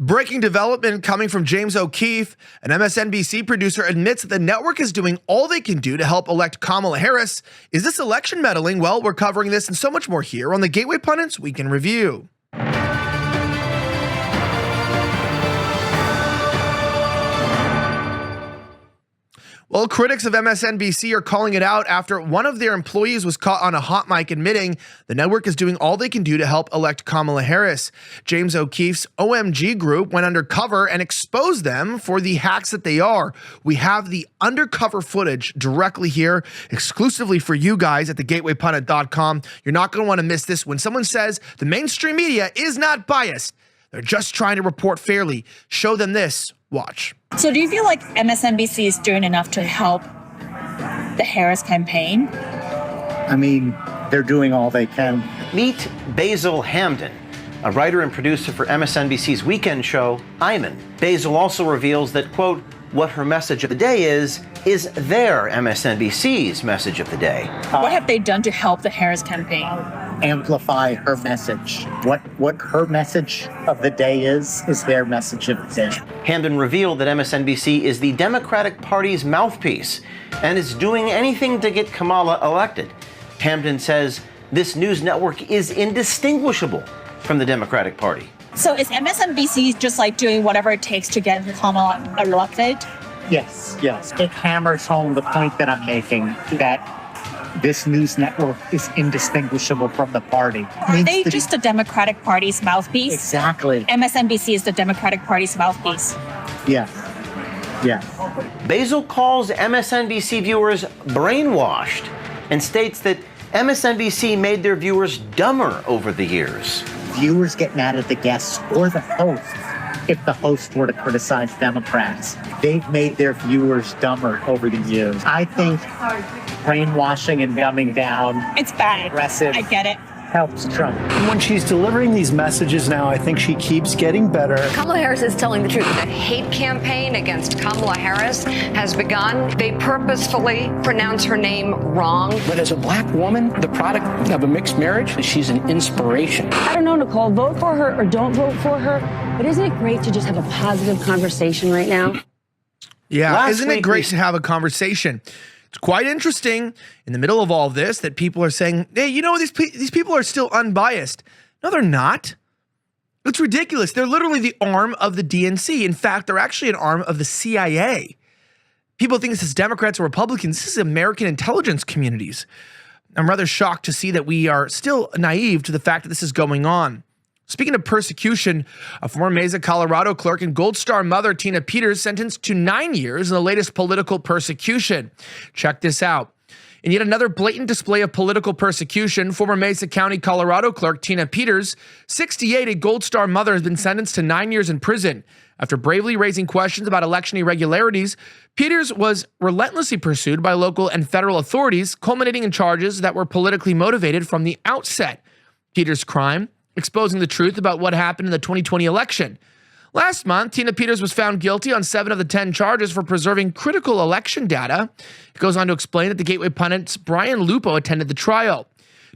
Breaking development coming from James O'Keefe. An MSNBC producer admits that the network is doing all they can do to help elect Kamala Harris. Is this election meddling? Well, we're covering this and so much more here on the Gateway Pundit's Weekend Review. Well, critics of MSNBC are calling it out after one of their employees was caught on a hot mic admitting the network is doing all they can do to help elect Kamala Harris. James O'Keefe's OMG group went undercover and exposed them for the hacks that they are. We have the undercover footage directly here, exclusively for you guys at thegatewaypundit.com. You're not going to want to miss this. When someone says the mainstream media is not biased, they're just trying to report fairly. Show them this. Watch. So do you feel like MSNBC is doing enough to help the Harris campaign? I mean, they're doing all they can. Meet Basil Hamden, a writer and producer for MSNBC's weekend show, Iman. Basil also reveals that, quote, what her message of the day is their MSNBC's message of the day. What have they done to help the Harris campaign? Amplify her message. What her message of the day is their message of the day. Hamden revealed that MSNBC is the Democratic Party's mouthpiece and is doing anything to get Kamala elected. Hamden says this news network is indistinguishable from the Democratic Party. So is MSNBC just like doing whatever it takes to get Kamala elected? Yes. It hammers home the point that I'm making, that this news network is indistinguishable from the party. Are they just the Democratic Party's mouthpiece? Exactly. MSNBC is the Democratic Party's mouthpiece. Yes. Basil calls MSNBC viewers brainwashed and states that MSNBC made their viewers dumber over the years. Viewers get mad at the guests or the hosts if the hosts were to criticize Democrats. They've made their viewers dumber over the years. I think brainwashing and dumbing down, it's bad. Aggressive. I get it. Helps Trump. When she's delivering these messages now, I think she keeps getting better. Kamala Harris is telling the truth. The hate campaign against Kamala Harris has begun. They purposefully pronounce her name wrong. But as a black woman, the product of a mixed marriage, she's an inspiration. I don't know, Nicole, vote for her or don't vote for her, but isn't it great to just have a positive conversation right now? Yeah, isn't it great to have a conversation? It's quite interesting in the middle of all this that people are saying, hey, you know, these people are still unbiased. No, they're not. It's ridiculous. They're literally the arm of the DNC. In fact, they're actually an arm of the CIA. People think this is Democrats or Republicans. This is American intelligence communities. I'm rather shocked to see that we are still naive to the fact that this is going on. Speaking of persecution, a former Mesa, Colorado clerk and Gold Star mother, Tina Peters, sentenced to 9 years in the latest political persecution. Check this out. In yet another blatant display of political persecution, former Mesa County, Colorado clerk Tina Peters, 68, a Gold Star mother, has been sentenced to 9 years in prison. After bravely raising questions about election irregularities, Peters was relentlessly pursued by local and federal authorities, culminating in charges that were politically motivated from the outset. Peters' crime: exposing the truth about what happened in the 2020 election. Last month, Tina Peters was found guilty on 7 of the 10 charges for preserving critical election data. It goes on to explain that the Gateway Pundit's Brian Lupo attended the trial.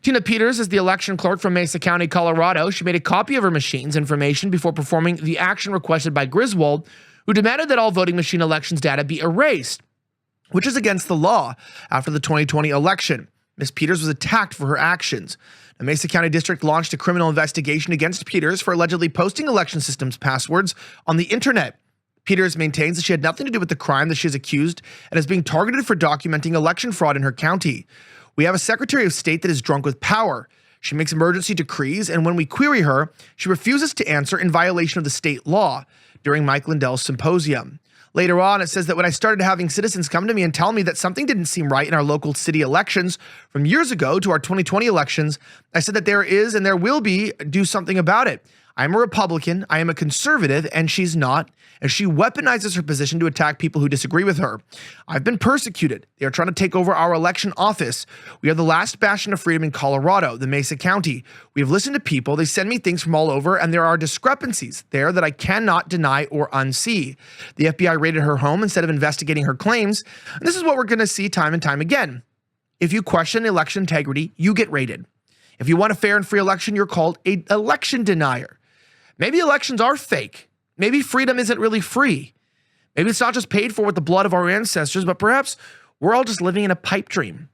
Tina Peters is the election clerk from Mesa County, Colorado. She made a copy of her machine's information before performing the action requested by Griswold, who demanded that all voting machine elections data be erased, which is against the law after the 2020 election. Ms. Peters was attacked for her actions. The Mesa County District launched a criminal investigation against Peters for allegedly posting election systems passwords on the internet. Peters maintains that she had nothing to do with the crime that she is accused and is being targeted for documenting election fraud in her county. We have a Secretary of State that is drunk with power. She makes emergency decrees, and when we query her, she refuses to answer in violation of the state law during Mike Lindell's symposium. Later on, it says that when I started having citizens come to me and tell me that something didn't seem right in our local city elections from years ago to our 2020 elections, I said that there is and there will be, do something about it. I'm a Republican, I am a conservative, and she's not, and she weaponizes her position to attack people who disagree with her. I've been persecuted. They are trying to take over our election office. We are the last bastion of freedom in Colorado, the Mesa County. We have listened to people. They send me things from all over, and there are discrepancies there that I cannot deny or unsee. The FBI raided her home instead of investigating her claims, and this is what we're going to see time and time again. If you question election integrity, you get raided. If you want a fair and free election, you're called an election denier. Maybe elections are fake. maybe freedom isn't really free. Maybe it's not just paid for with the blood of our ancestors, but perhaps we're all just living in a pipe dream.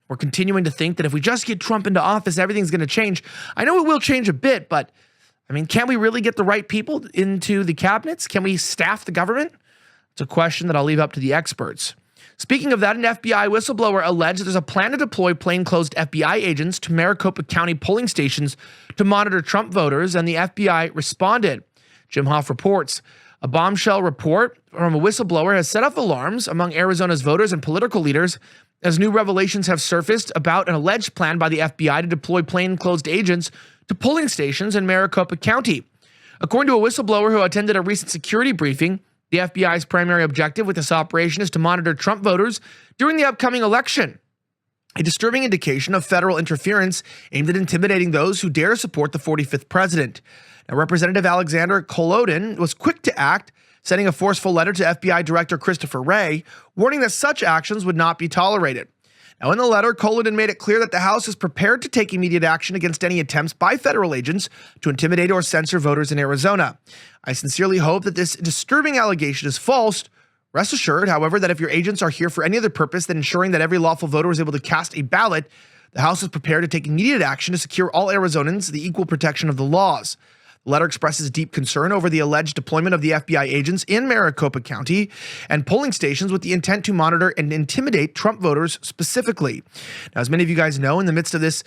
We're continuing to think that if we just get Trump into office, everything's going to change. I know it will change a bit, but I mean, can we really get the right people into the cabinets? Can we staff the government? It's a question that I'll leave up to the experts. Speaking of that, an FBI whistleblower alleged that there's a plan to deploy plainclothes FBI agents to Maricopa County polling stations to monitor Trump voters, and the FBI responded. Jim Hoff reports. A bombshell report from a whistleblower has set off alarms among Arizona's voters and political leaders as new revelations have surfaced about an alleged plan by the FBI to deploy plainclothes agents to polling stations in Maricopa County. According to a whistleblower who attended a recent security briefing, the FBI's primary objective with this operation is to monitor Trump voters during the upcoming election, a disturbing indication of federal interference aimed at intimidating those who dare support the 45th president. Now, Representative Alexander Kolodin was quick to act, sending a forceful letter to FBI Director Christopher Wray, warning that such actions would not be tolerated. Now, in the letter, Kolodin made it clear that the House is prepared to take immediate action against any attempts by federal agents to intimidate or censor voters in Arizona. I sincerely hope that this disturbing allegation is false. Rest assured, however, that if your agents are here for any other purpose than ensuring that every lawful voter is able to cast a ballot, the House is prepared to take immediate action to secure all Arizonans the equal protection of the laws. The letter expresses deep concern over the alleged deployment of the FBI agents in Maricopa County and polling stations with the intent to monitor and intimidate Trump voters specifically. Now, as many of you guys know, in the midst of this,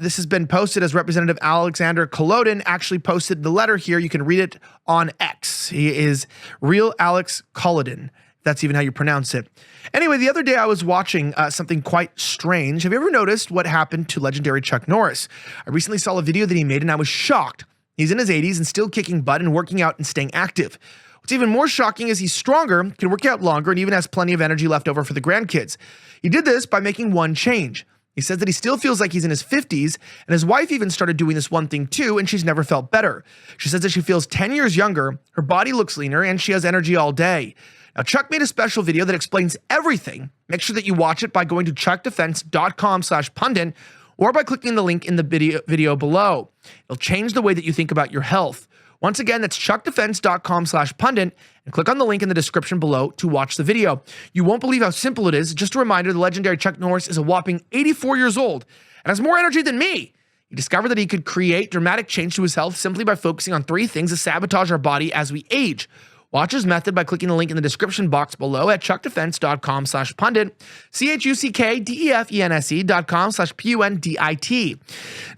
this has been posted as Representative Alexander Kolodin actually posted the letter here. You can read it on X. He is Real Alex Kolodin. That's even how you pronounce it. Anyway, the other day I was watching something quite strange. Have you ever noticed what happened to legendary Chuck Norris? I recently saw a video that he made and I was shocked. He's in his 80s and still kicking butt and working out and staying active. What's even more shocking is he's stronger, can work out longer, and even has plenty of energy left over for the grandkids. He did this by making one change. He says that he still feels like he's in his 50s, and his wife even started doing this one thing too, and she's never felt better. She says that she feels 10 years younger, her body looks leaner, and she has energy all day. Now, Chuck made a special video that explains everything. Make sure that you watch it by going to chuckdefense.com/pundit or by clicking the link in the video below. It'll change the way that you think about your health. Once again, that's chuckdefense.com/pundit and click on the link in the description below to watch the video. You won't believe how simple it is. Just a reminder, the legendary Chuck Norris is a whopping 84 years old and has more energy than me. He discovered that he could create dramatic change to his health simply by focusing on 3 things that sabotage our body as we age. Watch his method by clicking the link in the description box below at chuckdefense.com/pundit, chuckdefense.com/pundit.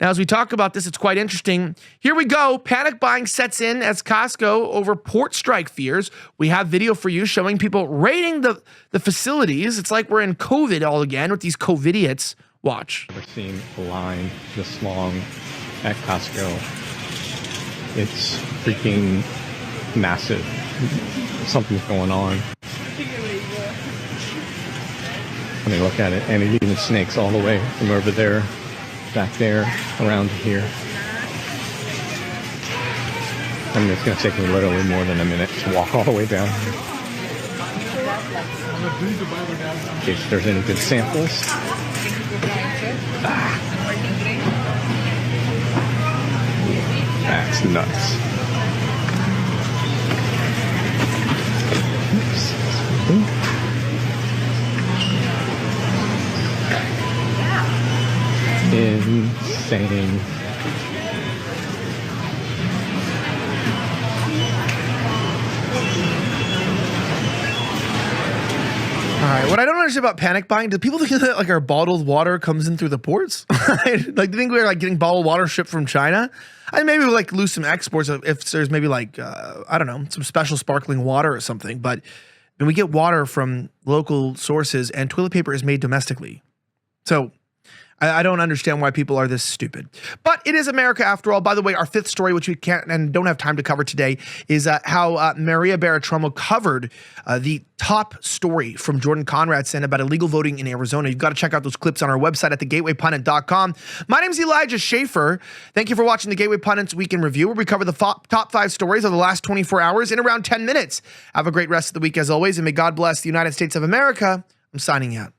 Now, as we talk about this, it's quite interesting. Here we go. Panic buying sets in as Costco over port strike fears. We have video for you showing people raiding the facilities. It's like we're in COVID all again with these COVIDiots. Watch. I've seen a line this long at Costco. It's freaking massive. Something's going on. Let me look at it, and it even snakes all the way from over there, back there, around here. I mean, it's going to take me literally more than a minute to walk all the way down here. In case there's any good samples. That's nuts. Insane. All right, what I don't understand about panic buying, do people think that like our bottled water comes in through the ports? Like, do you think we're like getting bottled water shipped from China? I maybe we'll like lose some exports if there's maybe like, I don't know, some special sparkling water or something. But when we get water from local sources and toilet paper is made domestically. So I don't understand why people are this stupid. But it is America after all. By the way, our 5th story, which we can't and don't have time to cover today, is how Maria Bartiromo covered the top story from Jordan Conradson about illegal voting in Arizona. You've got to check out those clips on our website at thegatewaypundit.com. My name's Elijah Schaffer. Thank you for watching the Gateway Pundit's Week in Review, where we cover the top 5 stories of the last 24 hours in around 10 minutes. Have a great rest of the week as always, and may God bless the United States of America. I'm signing out.